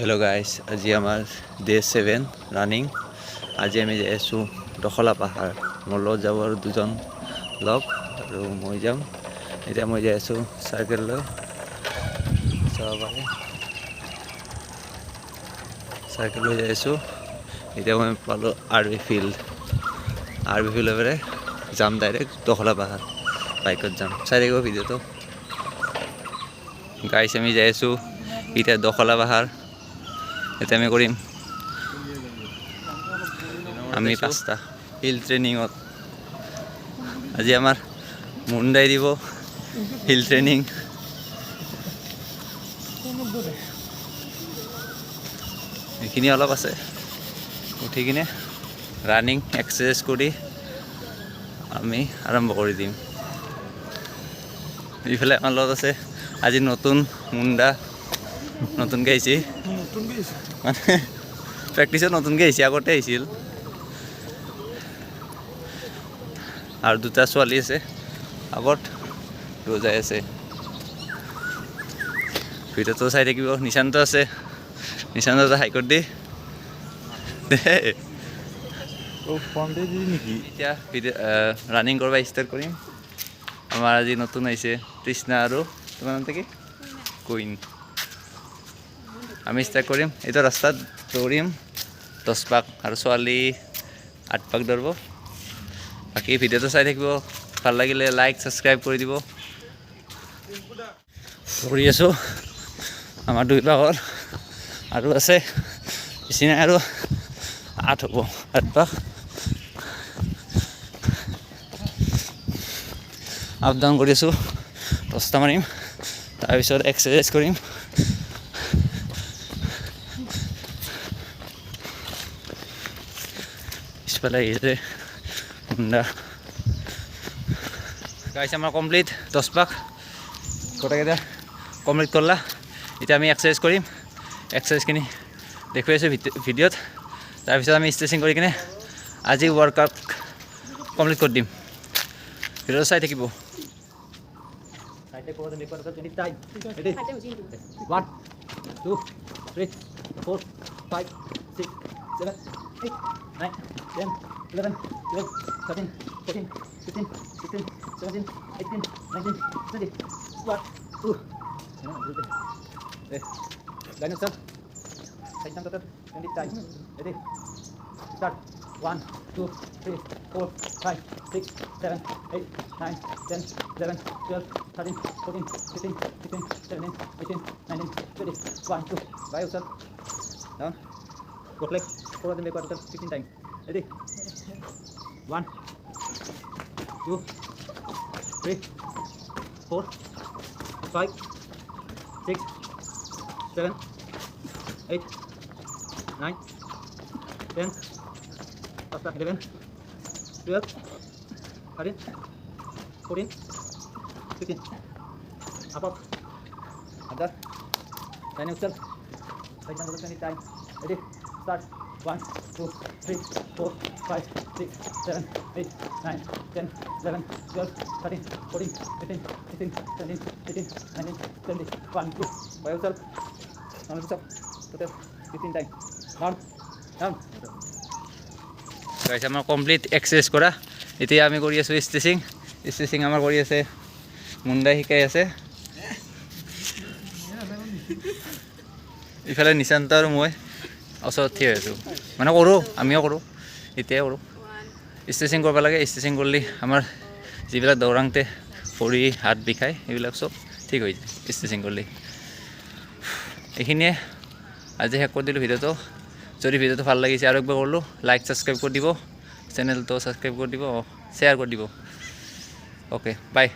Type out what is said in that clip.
hello guys আজি আমাৰ day 7 running আজি আমি যাই আছো দখলা পাহাৰ মোৰ লগত যাব আৰু দুজন লগ আৰু মই যাম এতিয়া মই যাই আছো সাইকেল লৈ সবাই সাইকেল লৈ যাই আছো এতিয়া মই পালো আৰবি ফিল্ডৰে যাম ডাইৰেক্ট দখলা পাহাৰ বাইকত যাম চাই থাকিব ভিডিঅটো গাইস আমি যাই আছো এতিয়া দখলা পাহাৰ এটা আমি করিম আমি পাঁচটা হিল ট্রেনিংত আজি আমার মুন্ডাই দিব হিল ট্রেনিং এইখিনি অলপ আছে উঠি কিনে রানিং এক্সারসাইজ কৰি আমি আৰম্ভ কৰি দিম এইফালে আমাৰ লগত আছে আজি নতুন মুন্ডা নতুন গাইছি মানে প্ৰেক্টিছত নতুনকৈ আহিছে আগতে আহিছিল আৰু দুটা ছোৱালী আছে আগত ৰজাই আছে ভিডিঅ'টো চাই থাকিব নিশান্ত আছে নিশান্ত হাইকোৰ্ট দি এতিয়া ৰানিং কৰিব ষ্টাৰ্ট কৰিম আমাৰ আজি নতুন আহিছে তৃষ্ণা আৰু তোমাৰ নামটো কি কুইন আমি ষ্টাৰ্ট কৰিম এইটো ৰাস্তাত দৌৰিম 10 পাক আৰু ছোৱালী 8 পাক দৌৰিব বাকী ভিডিঅ'টো চাই থাকিব ভাল লাগিলে লাইক সাবস্ক্ৰাইব কৰি দিব দৌৰি আছো আমাৰ 2 পাকৰ আৰু আছে বেছি নাই আৰু 8 হ'ব 8 পাক আপ ডাউন কৰি আছো 10টা মাৰিম তাৰপিছত এক্সাৰসাইজ কৰিম পেলাই আহিছে হুন্ডা গাইছে আমাৰ কমপ্লিট 10 পাক গোটেইকেইটা কমপ্লিট কৰলা এতিয়া আমি এক্সাৰসাইজ কৰিম এক্সাৰসাইজখিনি দেখুৱাই আছোঁ ভিডিঅ'ত তাৰপিছত আমি ষ্ট্ৰেচিং কৰি কিনে আজি ৱৰ্কআউট কমপ্লিট কৰি দিম ভিডিঅ'টো চাই থাকিব 1 2 3 4 5 6 7 8 9 10 11 12 13 14 15 16 17 18 19 20 squat line up side down total 20 times ready start 1 2 3 4 5 6 7 8 9 10 11 12 13 14 15 16 17 18 19 20 1 2 by yourself down go leg forward and backward 15 times ready 1 2 3 4 5 6 7 8 9 10 11 12 13 14 15 up other line yourself right down 20 time ready start 1 2 3 4 5 6 7 8 9 10 11 12 13 14 15 16 17 18 19 20 1 2 by yourself down yourself total 15 time down guys আমাৰ complete exercise কৰা এতিয়া আমি কৰি আছো stretching আমাৰ কৰি আছে মুন্ডাই শিকাই আছে ইফালে নিশান্ত আৰু মই ওচৰত থিয় আছো মানে কৰোঁ আমিও কৰোঁ এতিয়াই কৰোঁ ষ্ট্ৰেচিং কৰিব লাগে ষ্ট্ৰেচিং কৰিলে আমাৰ যিবিলাক দৌৰাংতে ভৰি হাত বিষায় এইবিলাক চব ঠিক হৈ যায় ষ্ট্ৰেচিং কৰিলে এইখিনিয়ে আজি শেষ কৰি দিলোঁ ভিডিঅ'টো যদি ভিডিঅ'টো ভাল লাগিছে আৰু একবাৰ কৰিলোঁ লাইক সাবস্ক্ৰাইব কৰি দিব চেনেলটো সাবস্ক্ৰাইব কৰি দিব শ্বেয়াৰ কৰি দিব অ'কে বাই